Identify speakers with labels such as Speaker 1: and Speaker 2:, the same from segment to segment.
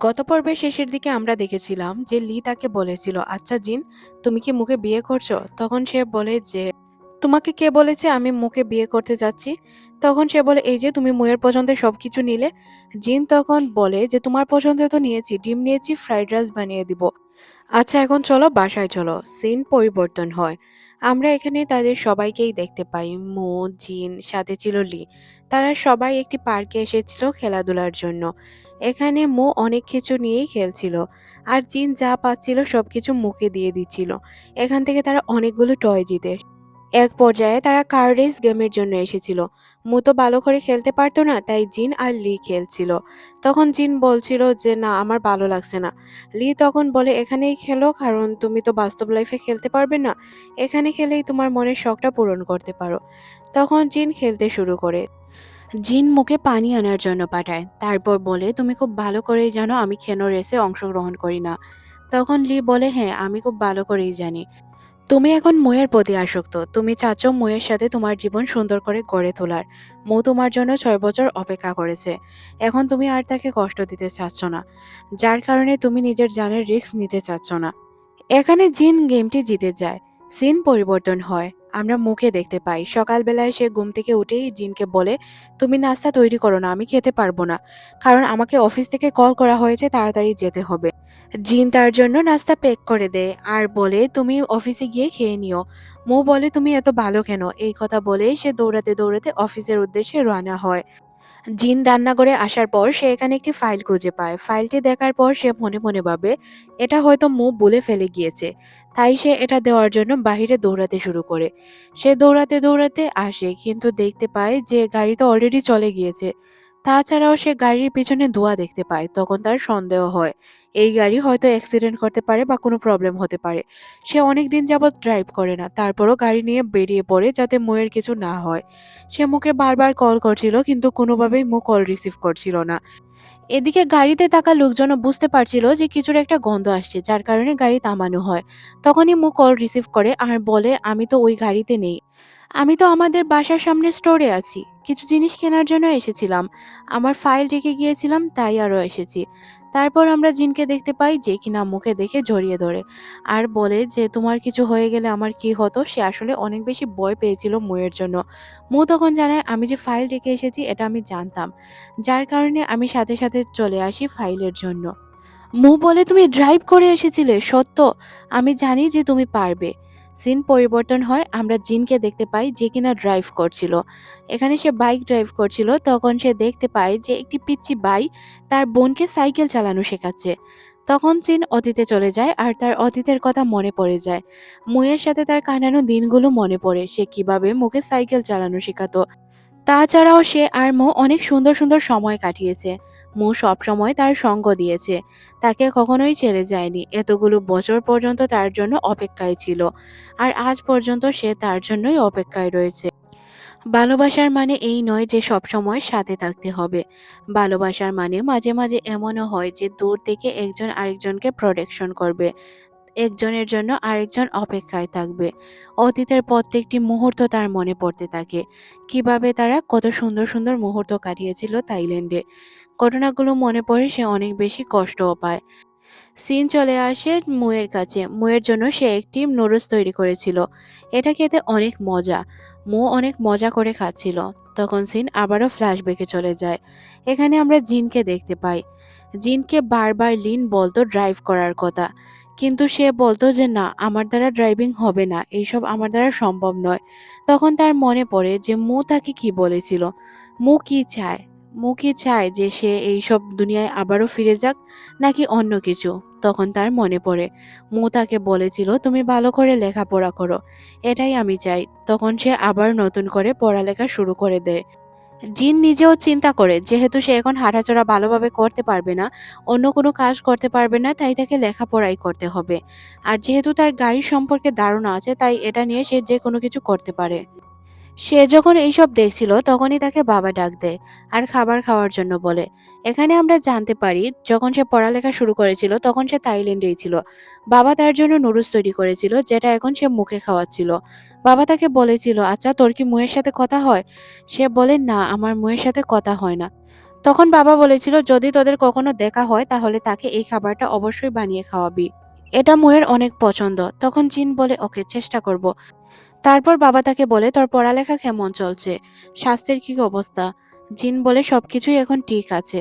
Speaker 1: গত পর্বের শেষের দিকে আমরা দেখেছিলাম যে লি তাকে বলেছিল, আচ্ছা জিন, তুমি কি মুকে বিয়ে করছো? তখন সে বলে যে, তোমাকে কে বলেছে আমি মুকে বিয়ে করতে যাচ্ছি? তখন সে বলে, এই যে তুমি মুয়ের পছন্দের সবকিছু নিলে। জিন তখন বলে যে, তোমার পছন্দ তো নিয়েছি, ডিম নিয়েছি, ফ্রাইড রাইস বানিয়ে দিব। আচ্ছা এখন চলো বাসায় চলো। সিন পরিবর্তন হয়। আমরা এখানে তাদের সবাইকেই দেখতে পাই। মো, জিন, সাথে ছিল লি। তারা সবাই একটি পার্কে এসেছিল খেলাধুলার জন্য। এখানে মো অনেক কিছু নিয়েই খেলছিল। আর জিন যা পাচ্ছিল সবকিছু মুকে দিয়ে দিচ্ছিল। এখান থেকে তারা অনেকগুলো টয় জিতে। এক পর্যায়ে তারা কার রেস গেমের জন্য এসেছিল। মু তো ভালো করে খেলতে পারতো না, তাই জিন আর লি খেলছিল। তখন জিন বলছিল যে, না আমার ভালো লাগছে না। লি তখন বলে, এখানেই খেলো, কারণ তুমি তো বাস্তব লাইফে খেলতে পারবে না। এখানে খেলেই তোমার মনের শখটা পূরণ করতে পারো। তখন জিন খেলতে শুরু করে। জিন মুকে পানি আনার জন্য পাঠায়, তারপর বলে, তুমি খুব ভালো করেই জানো আমি কেন রেসে অংশগ্রহণ করি না। তখন লি বলে, হ্যাঁ আমি খুব ভালো করেই জানি। তুমি এখন ময়ের প্রতি আসক্ত। তুমি চাচ্ছ ময়ের সাথে তোমার জীবন সুন্দর করে গড়ে তোলার। মৌ তোমার জন্য 6 বছর অপেক্ষা করেছে। এখন তুমি আর তাকে কষ্ট দিতে চাচ্ছ না, যার কারণে তুমি নিজের জানের রিস্ক নিতে চাচ্ছ না। এখানে জিন গেমটি জিতে যায়। সিন পরিবর্তন হয়। আমরা মুখে দেখতে পাই সকালবেলায় সে ঘুম থেকে উঠেই জিনকে বলে, তুমি নাস্তা তৈরি করো না, আমি খেতে পারবো না, কারণ আমাকে অফিস থেকে কল করা হয়েছে, তাড়াতাড়ি যেতে হবে। জিন তার জন্য নাস্তা প্যাক করে দেয় আর বলে, তুমি অফিসে গিয়ে খেয়ে নিও। মৌ বলে, তুমি এত ভালো কেন? এই কথা বলে সে দৌড়াতে দৌড়াতে অফিসের উদ্দেশ্যে রওনা হয়। জিন রান্নাঘরে আসার পর সে এখানে একটি ফাইল খুঁজে পায়। ফাইলটি দেখার পর সে মনে মনে ভাবে, এটা হয়তো মৌ বলে ফেলে গিয়েছে। তাই সে এটা দেওয়ার জন্য বাহিরে দৌড়াতে শুরু করে। সে দৌড়াতে দৌড়াতে আসে, কিন্তু দেখতে পায় যে গাড়ি তো অলরেডি চলে গিয়েছে। তাছাড়াও সে গাড়ির পিছনে ধোঁয়া দেখতে পায়। তখন তার সন্দেহ হয়, এই গাড়ি হয়তো অ্যাক্সিডেন্ট করতে পারে বা কোনো প্রবলেম হতে পারে। সে অনেক দিন যাবৎ ড্রাইভ করে না, তারপরও গাড়ি নিয়ে বেরিয়ে পড়ে যাতে ময়ের কিছু না হয়। সে মুকে বারবার কল করছিল, কিন্তু কোনোভাবেই মু কল রিসিভ করছিল না। এদিকে গাড়িতে থাকা লোকজনও বুঝতে পারছিল যে কিছুর একটা গন্ধ আসছে, যার কারণে গাড়ি থামানো হয়। তখনই মু কল রিসিভ করে আর বলে, আমি তো ওই গাড়িতে নেই। আমি তো আমাদের বাসার সামনে স্টোরে আছি। কিছু জিনিস কেনার জন্য এসেছিলাম। আমার ফাইল রেখে গিয়েছিলাম, তাই আরও এসেছি। তারপর আমরা জিনকে দেখতে পাই যে কিনা মুখে দেখে জড়িয়ে ধরে আর বলে যে, তোমার কিছু হয়ে গেলে আমার কি হতো? সে আসলে অনেক বেশি ভয় পেয়েছিল মুয়ের জন্য। মু তখন জানায়, আমি যে ফাইল রেখে এসেছি এটা আমি জানতাম, যার কারণে আমি সাথে সাথে চলে আসি ফাইলের জন্য। মু বলে, তুমি ড্রাইভ করে এসেছিলে? সত্য? আমি জানি যে তুমি পারবে। সিন পরিবর্তন হয়। আমরা জিনকে দেখতে পাই যে কিনা ড্রাইভ করছিল। এখানে সে বাইক ড্রাইভ করছিল। তখন সে দেখতে পায় যে একটি পিচ্চি বাই তার বোনকে সাইকেল চালানো শেখাচ্ছে। তখন সিন অতীতে চলে যায় আর তার অতীতের কথা মনে পড়ে যায়। মুয়ের সাথে তার কাটানো দিনগুলো মনে পড়ে, সে কিভাবে মুকে সাইকেল চালানো শেখাতো। তাছাড়াও সে আর মৌ অনেক সুন্দর সুন্দর সময় কাটিয়েছে। মৌ সবসময় তার সঙ্গ দিয়েছে, তাকে কখনোই ছেড়ে যায়নি। এতগুলো বছর পর্যন্ত তার জন্য অপেক্ষায় ছিল, আর আজ পর্যন্ত সে তার জন্যই অপেক্ষায় রয়েছে। ভালোবাসার মানে এই নয় যে সবসময় সাথে থাকতে হবে। ভালোবাসার মানে মাঝে মাঝে এমনও হয় যে দূর থেকে একজন আরেকজনকে প্রোটেকশন করবে, একজনের জন্য আরেকজন অপেক্ষায় থাকবে। অতীতের প্রত্যেকটি মুহূর্ত তার মনে পড়তে থাকে, কিভাবে তারা কত সুন্দর সুন্দর মুহূর্ত কাটিয়েছিল থাইল্যান্ডে। ঘটনাগুলো মনে পড়ে সে অনেক বেশি কষ্টও পায়। সিন চলে আসে মুয়ের কাছে। মুয়ের জন্য সে একটি নুডলস তৈরি করেছিল। এটা খেতে অনেক মজা। মু অনেক মজা করে খাচ্ছিল। তখন সিন আবারও ফ্ল্যাশব্যাকে চলে যায়। এখানে আমরা জিনকে দেখতে পাই। জিনকে বারবার লিন বলতো ড্রাইভ করার কথা, কিন্তু সে বলতো যে, না আমার দ্বারা ড্রাইভিং হবে না, এইসব আমার দ্বারা সম্ভব নয়। তখন তার মনে পড়ে যে মু তাকে কি বলেছিল। মু কি চায়? মু কি চায় যে সে এইসব দুনিয়ায় আবারও ফিরে যাক, নাকি অন্য কিছু? তখন তার মনে পড়ে মু তাকে বলেছিল, তুমি ভালো করে লেখাপড়া করো, এটাই আমি চাই। তখন সে আবার নতুন করে পড়ালেখা শুরু করে দেয়। জিন নিজেও চিন্তা করে, যেহেতু সে এখন হাঁটাচলা ভালোভাবে করতে পারবে না, অন্য কোনো কাজ করতে পারবে না, তাই তাকে লেখাপড়াই করতে হবে। আর যেহেতু তার গাড়ির সম্পর্কে ধারণা আছে, তাই এটা নিয়ে সে যে কোনো কিছু করতে পারে। সে যখন এইসব দেখছিল তখনই তাকে বাবা ডাক দেয় আর খাবার খাওয়ার জন্য বলে। এখানে আমরা জানতে পারি যখন সে পড়ালেখা শুরু করেছিল তখন সে থাইল্যান্ডেই ছিল। বাবা তার জন্য নুডলস তৈরি করেছিল, যেটা এখন সে মুখে খাওয়াচ্ছিল। বাবা তাকে বলেছিল, আচ্ছা তোর কি মুয়ের সাথে কথা হয়? সে বলে, না আমার মুয়ের সাথে কথা হয় না। তখন বাবা বলেছিল যদি তোদের কখনো দেখা হয় তাহলে তাকে এই খাবারটা অবশ্যই বানিয়ে খাওয়াবি। এটা মুয়ের অনেক পছন্দ। তখন জিন বলে ওকে চেষ্টা করব। তারপর বাবা তাকে বলে তোর পড়ালেখা কেমন চলছে, স্বাস্থ্যের কি অবস্থা। জিন বলে সবকিছুই এখন ঠিক আছে।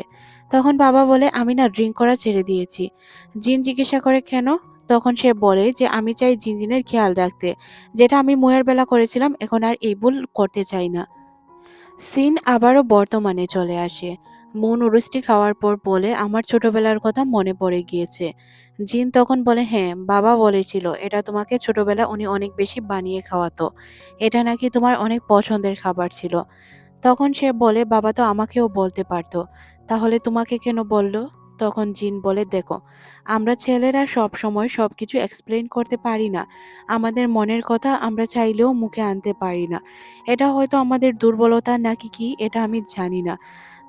Speaker 1: তখন বাবা বলে আমি না ড্রিঙ্ক করা ছেড়ে দিয়েছি। জিন জিজ্ঞাসা করে কেন? তখন সে বলে যে আমি চাই জিনজিনের খেয়াল রাখতে, যেটা আমি মুয়ের বেলা করেছিলাম এখন আর এই ভুল করতে চাই না। সিন আবারও বর্তমানে চলে আসে। মন উরুষ্টি খাওয়ার পর বলে আমার ছোটবেলার কথা মনে পড়ে গিয়েছে। জিন তখন বলে হ্যাঁ, বাবা বলেছিল এটা তোমাকে ছোটবেলা উনি অনেক বেশি বানিয়ে খাওয়াতো। এটা নাকি তোমার অনেক পছন্দের খাবার ছিল। তখন সে বলে বাবা তো আমাকেও বলতে পারতো, তাহলে তোমাকে কেন বলল? তখন জিন বলে দেখো, আমরা ছেলেরা সব সময় সবকিছু এক্সপ্লেন করতে পারি না। আমাদের মনের কথা আমরা চাইলেও মুখে আনতে পারি না। এটা হয়তো আমাদের দুর্বলতা নাকি কি এটা আমি জানি না।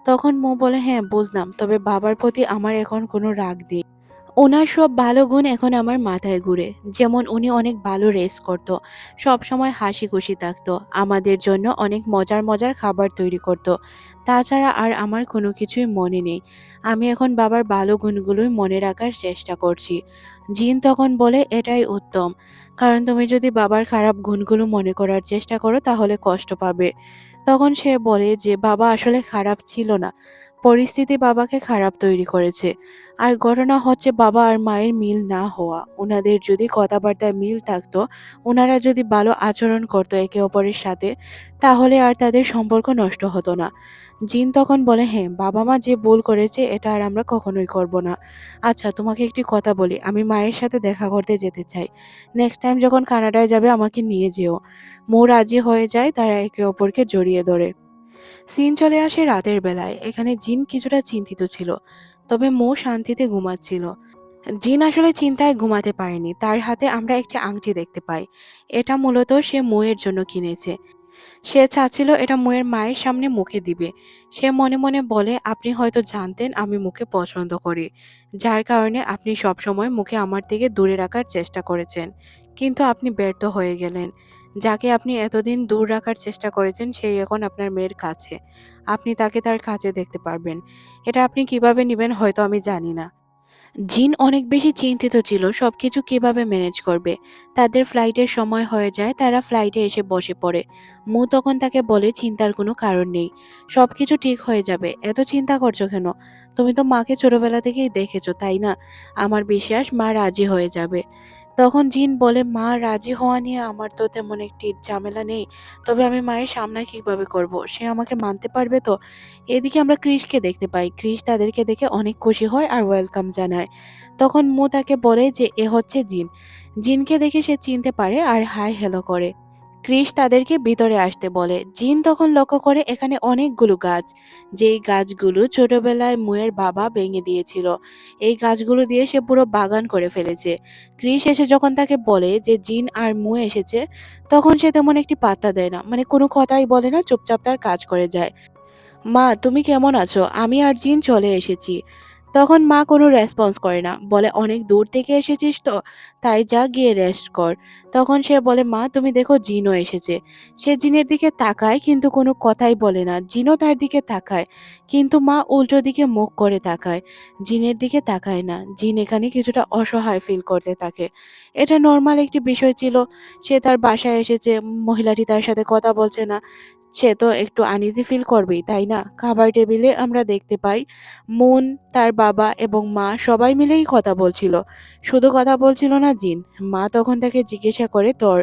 Speaker 1: তখন মো বলে হ্যাঁ বুঝলাম, তবে বাবার প্রতি আমার এখন কোনো রাগ নেই। ওনার সব ভালো গুণ এখন আমার মাথায় ঘুরে। যেমন উনি অনেক ভালো রেস করত, সব সময় হাসি খুশি থাকতো, আমাদের জন্য অনেক মজার মজার খাবার তৈরি করত। তাছাড়া আর আমার কোনো কিছুই মনে নেই। আমি এখন বাবার ভালো গুণগুলোই মনে রাখার চেষ্টা করছি। জিন তখন বলে এটাই উত্তম, কারণ তুমি যদি বাবার খারাপ গুণগুলো মনে করার চেষ্টা করো তাহলে কষ্ট পাবে। তখন সে বলে যে বাবা আসলে খারাপ ছিল না, পরিস্থিতি বাবাকে খারাপ তৈরি করেছে। আর ঘটনা হচ্ছে বাবা আর মায়ের মিল না হওয়া। উনাদের যদি কথাবার্তায় মিল থাকতো, উনারা যদি ভালো আচরণ করতো একে অপরের সাথে, তাহলে আর তাদের সম্পর্ক নষ্ট হতো না। জিন তখন বলে হ্যাঁ, বাবা মা যে ভুল করেছে এটা আর আমরা কখনোই করব না। আচ্ছা তোমাকে একটি কথা বলি, আমি মায়ের সাথে দেখা করতে যেতে চাই। নেক্সট টাইম যখন কানাডায় যাবে আমাকে নিয়ে যেও। মৌ রাজি হয়ে যায়, তারা একে অপরকে জড়িয়ে ধরে। সিন চলে আসে রাতের বেলায়। এখানে জিন কিছুটা চিন্তিত ছিল, তবে মৌ শান্তিতে ঘুমাচ্ছিল। জিন আসলে চিন্তায় ঘুমাতে পারেনি। তার হাতে আমরা একটি আংটি দেখতে পাই। এটা মূলত সে মৌয়ের জন্য কিনেছে। সে চাচ্ছিল এটা মৌয়ের মায়ের সামনে মুখে দিবে। সে মনে মনে বলে আপনি হয়তো জানতেন আমি মুখে পছন্দ করি, যার কারণে আপনি সবসময় মুখে আমার থেকে দূরে রাখার চেষ্টা করেছেন, কিন্তু আপনি ব্যর্থ হয়ে গেলেন। যাকে আপনি এতদিন দূর রাখার চেষ্টা করেছেন সেই এখন আপনার মেয়ের কাছে। আপনি তাকে তার কাছে দেখতে পারবেন। এটা আপনি কিভাবে নিবেন হয়তো আমি জানি না। জিন অনেক বেশি চিন্তিত ছিল সবকিছু কিভাবে ম্যানেজ করবে। তাদের ফ্লাইটের সময় হয়ে যায়, তারা ফ্লাইটে এসে বসে পড়ে। মু তখন তাকে বলে চিন্তার কোনো কারণ নেই, সবকিছু ঠিক হয়ে যাবে, এত চিন্তা করছো কেন? তুমি তো মাকে ছোটবেলা থেকেই দেখেছো তাই না? আমার বিশ্বাস মা রাজি হয়ে যাবে। তখন জিন বলে মা রাজি হওয়া নিয়ে আমার তো তেমন একটি ঝামেলা নেই, তবে আমি মায়ের সামনা কিভাবে করব, সে আমাকে মানতে পারবে তো? এদিকে আমরা ক্রিশকে দেখতে পাই। ক্রিশ তাদেরকে দেখে অনেক খুশি হয় আর ওয়েলকাম জানায়। তখন মু তাকে বলে যে এ হচ্ছে জিন। জিনকে দেখে সে চিনতে পারে আর হাই হ্যালো করে। ক্রিশ তাদেরকে ভিতরে আসতে বলে। জিন তখন লক্ষ্য করে এখানে অনেকগুলো গাছ, যেই গাছগুলো ছোটবেলায় মুয়ের বাবা ভেঙে দিয়েছিল। এই গাছগুলো দিয়ে সে পুরো বাগান করে ফেলেছে। ক্রিশ এসে যখন তাকে বলে যে জিন আর মু এসেছে, তখন সে তেমন একটি পাত্তা দেয় না, মানে কোনো কথাই বলে না, চুপচাপ তার কাজ করে যায়। মা তুমি কেমন আছো, আমি আর জিন চলে এসেছি। তখন মা কোনো রেসপন্স করে না, বলে অনেক দূর থেকে এসেছিস তো, তাই যা গিয়ে রেস্ট কর। তখন সে বলে মা তুমি দেখো জিনও এসেছে। সে জিনের দিকে তাকায় কিন্তু কোনো কথাই বলে না। জিনও তার দিকে তাকায়, কিন্তু মা উল্টো দিকে মুখ করে তাকায়, জিনের দিকে তাকায় না। জিন এখানে কিছুটা অসহায় ফিল করতে থাকে। এটা নর্মাল একটি বিষয় ছিল। সে তার বাসায় এসেছে, মহিলাটি তার সাথে কথা বলছে না, সে তো একটু আনইজি ফিল করবেই তাই না? খাবার টেবিলে আমরা দেখতে পাই মুন, তার বাবা এবং মা সবাই মিলেই কথা বলছিল। শুধু কথা বলছিল না জিন। মা তখন তাকে জিজ্ঞাসা করে তোর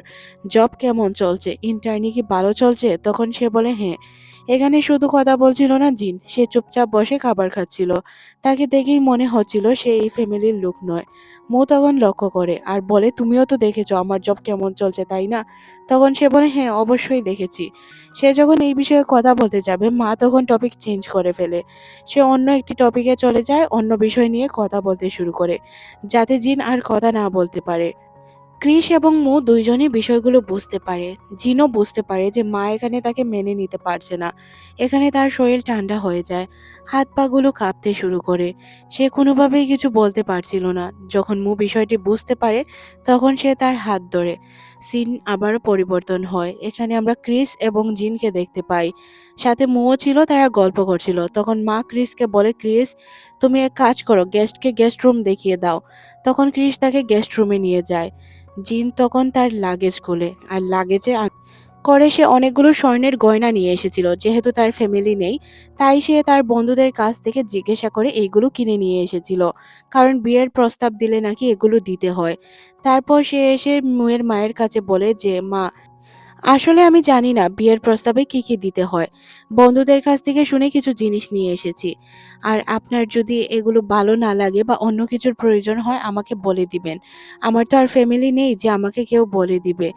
Speaker 1: জব কেমন চলছে, ইন্টার্নি কি ভালো চলছে? তখন সে বলে হ্যাঁ। এখানে শুধু কথা বলছিল না জিন, সে চুপচাপ বসে খাবার খাচ্ছিল। তাকে দেখেই মনে হচ্ছিল সে এই ফ্যামিলির লোক নয়। মো তখন লক্ষ্য করে আর বলে তুমিও তো দেখেছো আমার জব কেমন চলছে তাই না? তখন সে বলে হ্যাঁ অবশ্যই দেখেছি। সে যখন এই বিষয়ে কথা বলতে যাবে মা তখন টপিক চেঞ্জ করে ফেলে। সে অন্য একটি টপিকে চলে যায়, অন্য বিষয় নিয়ে কথা বলতে শুরু করে, যাতে জিন আর কথা না বলতে পারে। ক্রিস এবং মু দুইজনই বিষয়গুলো বুঝতে পারে। জিনও বুঝতে পারে যে মা এখানে তাকে মেনে নিতে পারছে না। এখানে তার শরীর ঠান্ডা হয়ে যায়, হাত পাগুলো কাঁপতে শুরু করে। সে কোনোভাবেই কিছু বলতে পারছিল না। যখন মু বিষয়টি বুঝতে পারে তখন সে তার হাত ধরে। সিন আবার পরিবর্তন হয়। এখানে আমরা ক্রিস এবং জিনকে দেখতে পাই। সাথে মুও ছিল, তারা গল্প করছিল। তখন মা ক্রিসকে বলে, "ক্রিস, তুমি এক কাজ করো, গেস্টকে গেস্ট রুম দেখিয়ে দাও।" তখন ক্রিস তাকে গেস্ট রুমে নিয়ে যায়। জিন তখন তার লাগেজ খোলে আর লাগেজে করে সে অনেকগুলো স্বর্ণের গয়না নিয়ে এসেছিল। যেহেতু তার ফ্যামিলি নেই, তাই সে তার বন্ধুদের কাছ থেকে জিজ্ঞাসা করে এইগুলো কিনে নিয়ে এসেছিল। কারণ বিয়ের প্রস্তাব দিলে নাকি এগুলো দিতে হয়। তারপর সে এসে মুয়ের মায়ের কাছে বলে যে, "মা, আসলে আমি জানি না বিয়ের প্রস্তাবে কি কি দিতে হয়। বন্ধুদের কাছ থেকে শুনে কিছু জিনিস নিয়ে এসেছি। আর আপনার যদি এগুলো ভালো না লাগে বা অন্য কিছুর প্রয়োজন হয় আমাকে বলে দিবেন। আমার তো আর ফ্যামিলি নেই যে আমাকে কেউ বলে দিবে।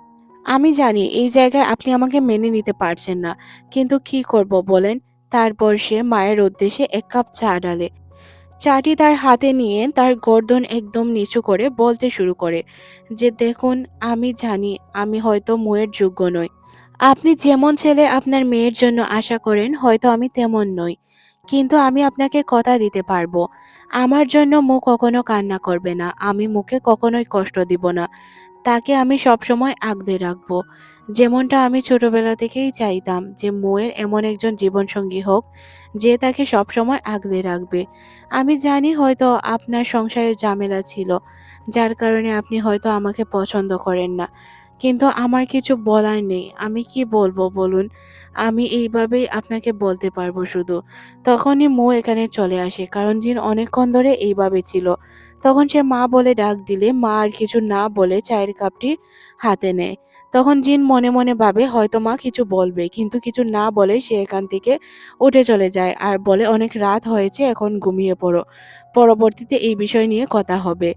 Speaker 1: আমি জানি এই জায়গায় আপনি আমাকে মেনে নিতে পারছেন না। কিন্তু কি করব বলেন?" তারপর সে মায়ের উদ্দেশ্যে ১ কাপ চা ঢালে। চাটি তার হাতে নিয়ে তার গর্দন একদম নিচু করে বলতে শুরু করে যে, "দেখুন, আমি জানি আমি হয়তো মুয়ের যোগ্য নই। আপনি যেমন ছেলে আপনার মেয়ের জন্য আশা করেন হয়তো আমি তেমন নই। কিন্তু আমি আপনাকে কথা দিতে পারবো। আমার জন্য মু কখনো কান্না করবে না। আমি মুকে কখনোই কষ্ট দিব না। তাকে আমি সবসময় আগলে রাখবো। যেমনটা আমি ছোটবেলা থেকেই চাইতাম যে মোয়ের এমন একজন জীবনসঙ্গী হোক, যে তাকে সবসময় আগলে রাখবে। আমি জানি হয়তো আপনার সংসারে ঝামেলা ছিল, যার কারণে আপনি হয়তো আমাকে পছন্দ করেন না। কিন্তু আমার কিছু বলার নেই। আমি কি বলবো বলুন? আমি এইভাবেই আপনাকে বলতে পারবো শুধু।" তখনই মো এখানে চলে আসে। কারণ জিন অনেকক্ষণ ধরে এইভাবে ছিল। তখন সে মা বলে ডাক দিলে মা আর কিছু না বলে চায়ের কাপটি হাতে নেয়। তখন জিন মনে মনে ভাবে হয়তো মা কিছু বলবে, কিন্তু কিছু না বলে সে এখান থেকে উঠে চলে যায় আর বলে, "অনেক রাত হয়েছে, এখন ঘুমিয়ে পড়ো। পরবর্তীতে এই বিষয় নিয়ে কথা হবে।"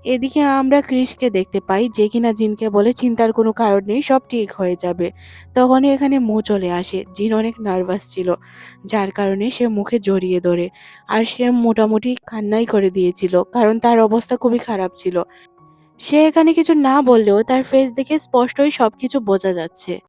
Speaker 1: এদিকে আমরা কৃষকে দেখতে পাই যে কিনা জিনকে বলে, "চিন্তার কোনো কারণ নেই, সব ঠিক হয়ে যাবে।" তখনই এখানে মো চলে আসে। জিন অনেক নার্ভাস ছিল, যার কারণে সে মুখে জড়িয়ে ধরে। আর সে মোটামুটি কান্নাই করে দিয়েছিল, কারণ তার অবস্থা খুবই খারাপ ছিল। সে এখানে কিছু না বললেও তার ফেস দেখে স্পষ্টই সবকিছু বোঝা যাচ্ছে।